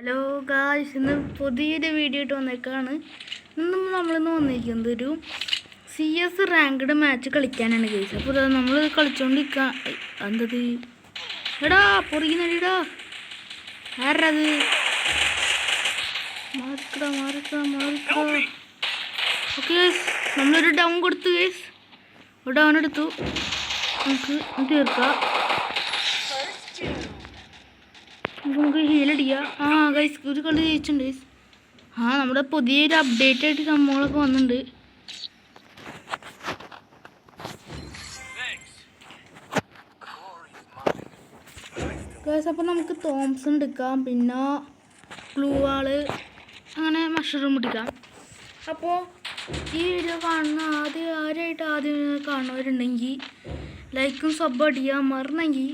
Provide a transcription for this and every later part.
Hello guys, ഇന്ന് പുതിയൊരു video ഇട്ട് വന്നേക്കാണ്. നമ്മളിന്ന് വന്നിരിക്കുന്നത് ഒരു CS റാങ്ക്ഡ് മാച്ച് കളിക്കാനാണ് ഗൈസ്. അപ്പോൾ നമ്മൾ കളിച്ചോണ്ടിരിക്കുക. എന്തത് എടാ പൊറിക്കുന്നടിടാ, ആരത്? മാറിക്കടാ. ഓക്കെ ഗൈസ്, നമ്മളൊരു ഡൗൺ കൊടുത്തു ഗൈസ്. ഒരു ഡൗൺ എടുത്തു. നമുക്ക് തീർക്കാം. നമുക്ക് ഹീലടിക്കാം. ഗൈസ്, ഒരു കളി ജയിച്ചിട്ടുണ്ട് ഗൈസ്. നമ്മുടെ പുതിയൊരു അപ്ഡേറ്റ് ആയിട്ട് സംഭവങ്ങളൊക്കെ വന്നിട്ടുണ്ട് ഗൈസ്. അപ്പോൾ നമുക്ക് തോംസൺ എടുക്കാം, പിന്നെ ഗ്ലൂ വാള്, അങ്ങനെ മഷ്റൂം എടുക്കാം. അപ്പോൾ ഈ വീഡിയോ കാണുന്ന ആദ്യം കാണുന്നവരുണ്ടെങ്കിൽ ലൈക്കും സബ് അടിക്കുക, മറന്നെങ്കിൽ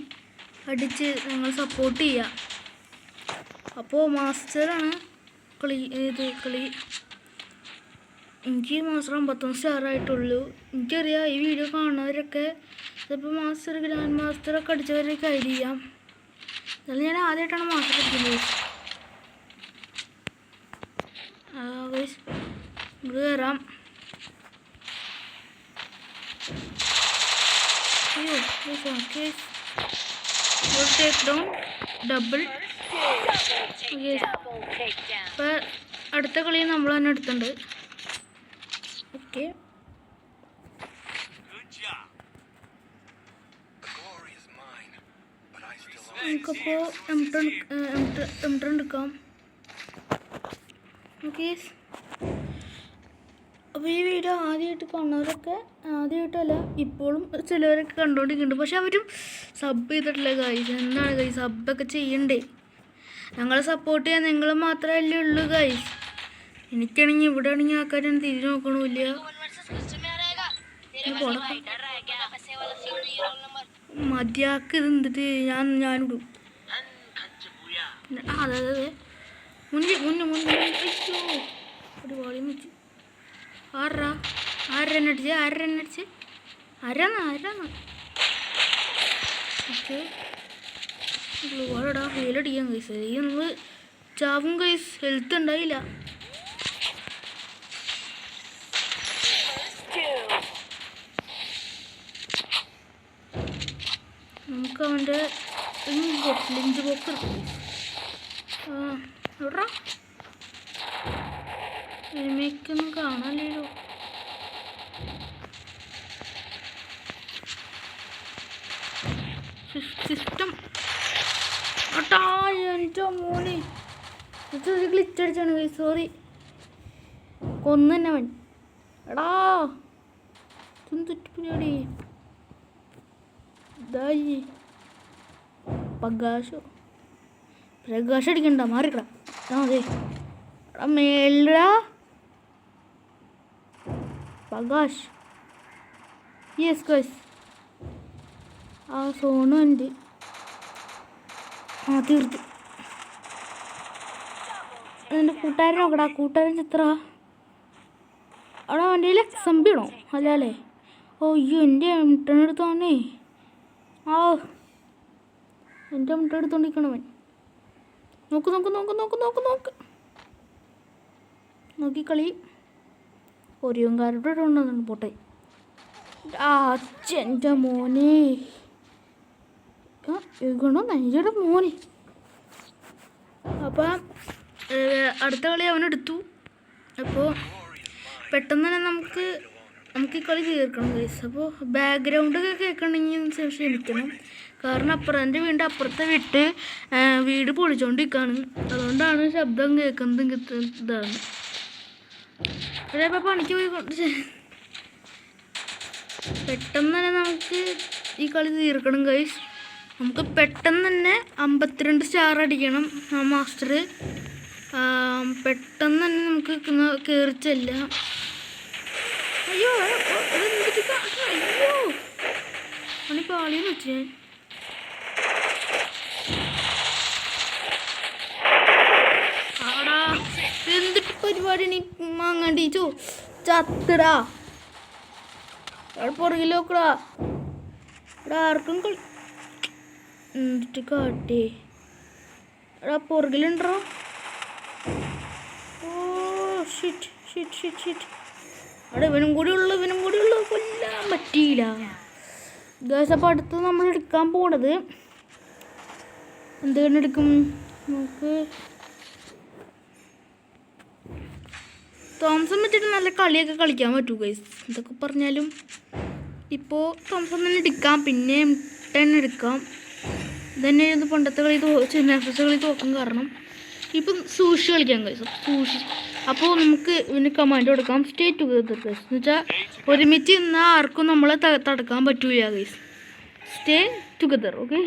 അടിച്ച് നിങ്ങൾ സപ്പോർട്ട് ചെയ്യുക. അപ്പോൾ മാസ്റ്ററാണ് കളി. എനിക്ക് മാസ്റ്റർ 51 സ്റ്റാറായിട്ടുള്ളൂ. എനിക്കറിയാം ഈ വീഡിയോ കാണുന്നവരൊക്കെ ഇതിപ്പോൾ മാസ്റ്റർ, ഗ്രാൻഡ് മാസ്റ്ററൊക്കെ അടിച്ചവരൊക്കെ ഐഡിയ ചെയ്യാം. എന്നാലും ഞാൻ ആദ്യമായിട്ടാണ് മാസ്റ്റർ അടിക്കുന്നത്. ഇത് കയറാം. Take down, double. ഇപ്പം അടുത്ത കളി നമ്മൾ തന്നെ എടുത്തിട്ടുണ്ട്. ഓക്കെ, നമുക്കപ്പോൾ M10 എടുക്കാം. ഓക്കെ, അപ്പോൾ ഈ വീഡിയോ ആദ്യമായിട്ട് കാണുന്നവരൊക്കെ, ആദ്യമായിട്ടല്ല ഇപ്പോഴും ചിലവരൊക്കെ കണ്ടുകൊണ്ടിരിക്കുന്നുണ്ട്, പക്ഷെ അവരും സബ് ചെയ്തിട്ടില്ല ഗൈസ്. എന്താണ് ഗൈസ്, സബ്ബൊക്കെ ചെയ്യണ്ടേ? ഞങ്ങളെ സപ്പോർട്ട് ചെയ്യാൻ നിങ്ങൾ മാത്രമല്ലേ ഉള്ളൂ ഗൈസ്. എനിക്കാണെങ്കിൽ ഇവിടെ ആണെങ്കിൽ ആൾക്കാരൊന്നും തിരിഞ്ഞു നോക്കണമില്ല. മതിയാക്ക് ഇത് എന്തിട്ട് ഞാനിടും. അതെ മുന്നേ ഒരു വാളിയും വെച്ചു. ആരടിച്ച് ഗ്ലൂവാടാ, ഹെയിലടിക്കാൻ കൈസ്. ഈ നമ്മൾ ചാവും കൈസ്, ഹെൽത്ത് ഉണ്ടായില്ല. നമുക്ക് അവൻ്റെ ലിഞ്ച് ബോക്സ് എടുക്കും. എവിടാ എനിക്കൊന്നും കാണാനില്ലല്ലോ. സിസ്റ്റം അട്ടാ, എൻ്റെ മോനെ ഇതൊരു ഗ്ലിച്ച് അടിച്ചാണ് കൈ. സോറി, കൊന്നെ അവൻ. എടാ തുറ്റിപ്പിടി ഇതായി പ്രകാശം അടിക്കണ്ട, മാറിക്കടാ. അതെ എടാ മേലടാ പ്രകാശ്. യെസ് ഗൈസ്, ആ സോണും ഉണ്ട്. തീർത്തു. എൻ്റെ കൂട്ടുകാരൻ നോക്കടാ, കൂട്ടുകാരൻ ചിത്ര. അവിടെ അവൻ്റെ കയ്യിൽ XMB ആണോ? അല്ല അല്ലേ? അയ്യോ, എൻ്റെ M10 എടുത്തോണേ. എൻ്റെ M10 എടുത്തോണ്ടിരിക്കണവൻ. നോക്കി കളി. ഒരിയങ്കാരുടെ ഇടുണ്ടെന്നാണ് പോട്ടെ. എൻ്റെ മോനെ എഗണോ നൈജയുടെ മോനെ. അപ്പം അടുത്ത കളി അവനെടുത്തു. അപ്പോൾ പെട്ടെന്ന് തന്നെ നമുക്ക് ഈ കളി തീർക്കണം ഗൈസ്. അപ്പോൾ ബാക്ക്ഗ്രൗണ്ടൊക്കെ കേൾക്കണമെങ്കിൽ ക്ഷമിക്കണം, കാരണം എൻ്റെ വീടിൻ്റെ അപ്പുറത്തെ വീട് പൊളിച്ചോണ്ടിരിക്കുകയാണ്. അതുകൊണ്ടാണ് ശബ്ദം കേൾക്കുന്നത്. ഇതാണ് ഇപ്പോൾ പണിക്ക് പോയി. പെട്ടെന്ന് തന്നെ നമുക്ക് ഈ കളി തീർക്കണം ഗൈസ്. നമുക്ക് പെട്ടെന്ന് തന്നെ 52 സ്റ്റാർ അടിക്കണം മാസ്റ്റർ. പെട്ടെന്ന് തന്നെ നമുക്ക് കയറി ചെല്ലാം. അയ്യോ പണി പാളിയെന്ന് വെച്ച് ഞാൻ. ആടാ എന്തിട്ട് പരിപാടി നീ മാങ്ങാണ്ടിച്ചോ ചത്തടാ. പുറകിൽ നോക്കടാ. ഇവിടെ ആർക്കും എന്നിട്ട് കാട്ടേ. എടാ പുറകിലുണ്ടോ? Oh shit shit shit shit. അവിടെ ഇവനും കൂടി ഉള്ളു കൊല്ലാൻ പറ്റിയില്ല ഗൈസ്. അപ്പോൾ അടുത്ത് നമ്മൾ എടുക്കാൻ പോണത് എന്തുകൊണ്ട് എടുക്കും നമുക്ക് തോംസൺ വെച്ചിട്ട് നല്ല കളിയൊക്കെ കളിക്കാൻ പറ്റൂ ഗൈസ്. എന്തൊക്കെ പറഞ്ഞാലും ഇപ്പോൾ തോംസൺ തന്നെ എടുക്കാം, പിന്നെ M10 എടുക്കാം. ഇതന്നെ ഇത് പണ്ടത്തെ കളി നെക്സസ് കളി തോക്കും. കാരണം ഇപ്പം സൂക്ഷിച്ച് കളിക്കാം ഗൈസ്. അപ്പോൾ നമുക്ക് ഇതിന് കമാൻഡ് കൊടുക്കാം സ്റ്റേ ടുഗദർ ഗൈസ്. എന്ന് വെച്ചാൽ ഒരുമിച്ച് നിന്നാൽ ആർക്കും നമ്മളെ തടുക്കാൻ പറ്റൂല ഗൈസ്. Stay together. ഓക്കെ,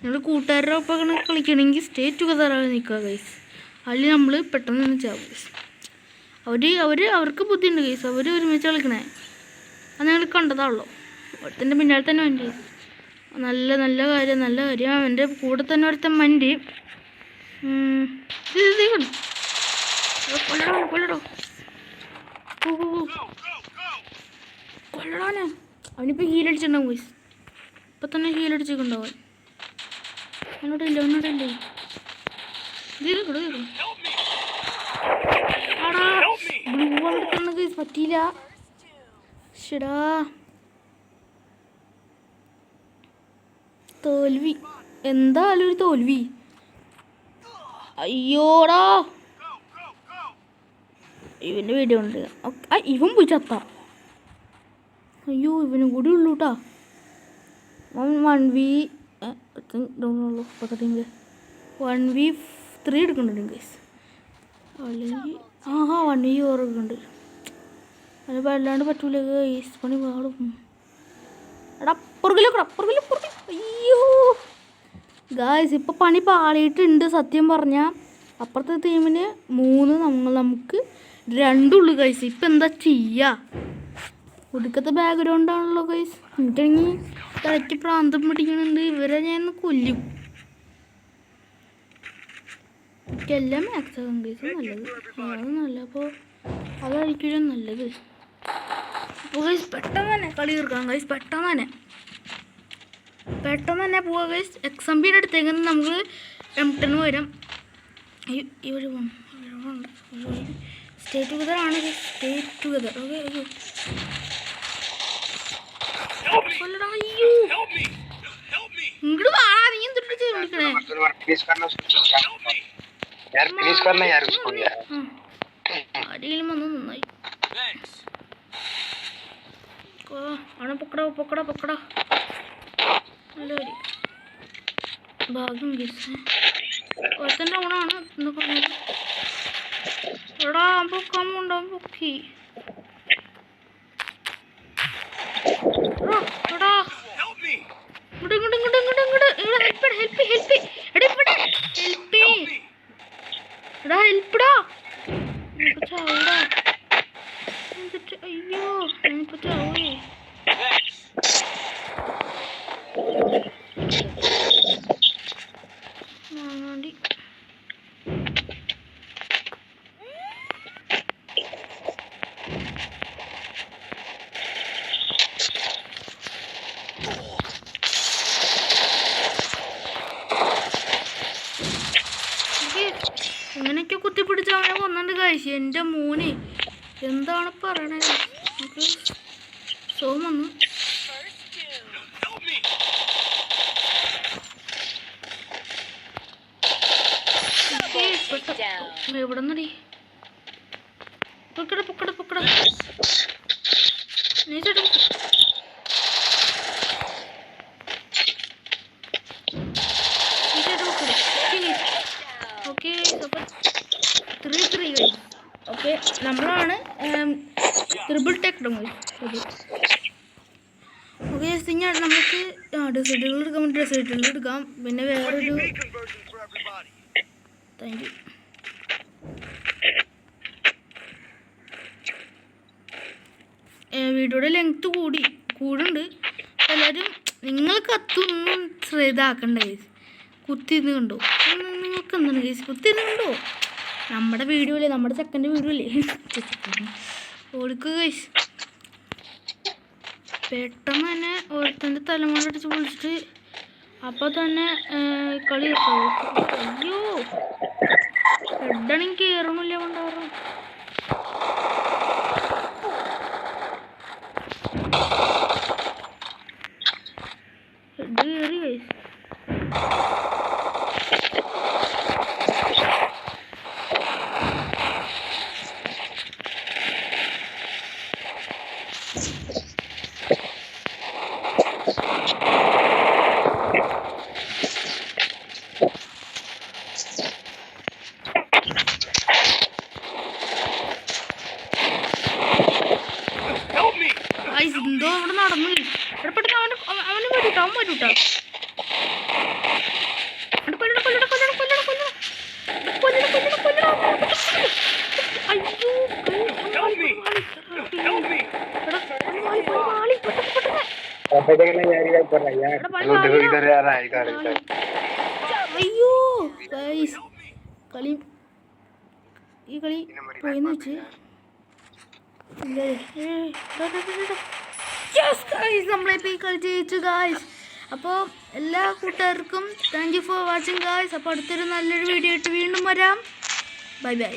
നിങ്ങൾ കൂട്ടുകാരുടെ ഒപ്പം കളിക്കണമെങ്കിൽ സ്റ്റേ ടുഗദറായി നിൽക്കുക ഗൈസ്. അതിൽ നമ്മൾ പെട്ടെന്ന് നിന്ന് ചാവും ഗൈസ്. അവർക്ക് ബുദ്ധിയുണ്ട് ഗൈസ്. അവർ ഒരുമിച്ച് കളിക്കണേ. അത് ഞങ്ങൾ കണ്ടതാണല്ലോ. ഒരുത്തൻ്റെ പിന്നാലെ തന്നെ വണ്ടി. നല്ല കാര്യം അവൻ്റെ കൂടെ തന്നെ ഒരുത്തൻ വണ്ടി. കൊല്ലടാനെ. അവനിപ്പോൾ ഹീലടിച്ചിട്ടുണ്ടാവും ഗൈസ്. ഇപ്പം തന്നെ ഹീലടിച്ചിട്ടുണ്ടാവും. അവനോടില്ലേ പറ്റിയില്ല. ഷടാ തോൽവി. എന്തായാലും ഒരു തോൽവി. അയ്യോടാ, ഇവൻ്റെ വീഡിയോ ഉണ്ട്. ഇവൻ പോയി ചത്ത. അയ്യോ, ഇവനും കൂടി ഉള്ളൂ കേട്ടാ. 1v3 എടുക്കുന്നുണ്ട് ഗൈസ്. അല്ലെങ്കിൽ 1v4 എടുക്കുന്നുണ്ട്. അത് വല്ലാണ്ട് പറ്റൂല ഗൈസ്. പണി പാടും. എടാ പുറകിലോ. അയ്യോ ഗൈസ്, ഇപ്പോൾ പണി പാളിയിട്ടുണ്ട് സത്യം പറഞ്ഞാൽ. അപ്പുറത്തെ ടീമിന് 3, നമുക്ക് 2 ഉള്ളു ഗൈസ്. ഇപ്പം എന്താ ചെയ്യുക? ഒടുക്കത്തെ ബാക്ക്ഗ്രൗണ്ടാണല്ലോ ഗൈസ്. എന്നിട്ടെങ്കിൽ തലയ്ക്ക് പ്രാന്തം പിടിക്കുന്നുണ്ട്. ഇവരെ ഞാൻ കൊല്ലും. എനിക്കെല്ലാം മാക്സ് ആകും ഗൈസ്. നല്ലത് അത് നല്ല. അപ്പോൾ അതായിരിക്കും നല്ലത്. അപ്പോൾ ഗൈസ് പെട്ടെന്ന് തന്നെ കളി തീർക്കാം ഗൈസ്. പെട്ടെന്ന് തന്നെ പോവാ ഗൈസ്. XMB-യുടെ അടുത്തേക്ക് നമുക്ക് M10 വരാം. ഇവർ സ്റ്റേ ടുഗദർ ആണ്. Stay together. ഓക്കെ. അയ്യോ ഇങ്ങോട്ട് വാടാ. നീ എന്തിട്ട് വിളിക്കണേ? ആരെങ്കിലും വന്ന് നന്നായി. അവനെ പൊക്കടാ. നല്ല കാര്യം. ഭാഗ്യം ഗീസ്. ഒരുത്തൻ്റെ ഓണാണ് എന്ന് പറഞ്ഞത്. എടാ പൊക്കാമുണ്ടാവും. പൊക്കി എടാ ഹെൽപ്പടാ. അയ്യോ ഞാനിപ്പോ ചാവേ. മാങ്ങാണ്ടി ഇങ്ങനെയൊക്കെ കുത്തിപ്പിടിച്ച് അവനെ കൊന്നുണ്ട് കഴിച്ചു. എൻ്റെ മോനെ എന്താണ് പറയണേ? നമുക്ക് സോം വന്നു. എവിടെ നിന്നടി? പൊക്കട നീ ചേട്ടാ ഓക്കെ. അപ്പോൾ 3-3 കഴിഞ്ഞു. ഓക്കെ, നമ്മളാണ് ട്രിപ്പിൾ ടെക് ഓക്കെ. ഞാൻ നമുക്ക് ഡെസേർട്ടുകൾ എടുക്കാം. പിന്നെ വേറൊരു താങ്ക് യു. വീഡിയോയുടെ ലെങ്ത്ത് കൂടുണ്ട്. എല്ലാവരും നിങ്ങൾ കത്തൊന്നും ഇതാക്കണ്ട കേസ്. കുത്തിന്ന് കണ്ടോ? നിങ്ങൾക്ക് എന്താണ് കേസ്? കുത്തിന്ന് കണ്ടോ? നമ്മുടെ വീഡിയോ അല്ലേ, നമ്മുടെ സെക്കൻഡ് വീഡിയോ അല്ലേ? ഓടിക്കുക കേസ്. പെട്ടെന്ന് തന്നെ ഓരോരുത്തൻ്റെ തലമുറടിച്ച് പൊളിച്ചിട്ട് അപ്പോൾ തന്നെ കളി. അയ്യോ ഹെഡാണെങ്കിൽ കയറണില്ല കൊണ്ടാറ്. ഹെഡ് കയറി ഗൈസ്. എന്തോ അവിടെ നടന്നു. പെട്ടെന്ന് അവന് വരൂട്ടോ, അവൻ വരൂട്ടോ. അയ്യോ കളി ഈ കളി പോയെന്ന് വെച്ച് നമ്മളിപ്പോൾ ഈ കളി ജയിച്ചു ഗായ്സ്. അപ്പോൾ എല്ലാ കൂട്ടുകാർക്കും thank you for watching guys. അപ്പോൾ അടുത്തൊരു നല്ലൊരു വീഡിയോ ആയിട്ട് വീണ്ടും വരാം. Bye bye.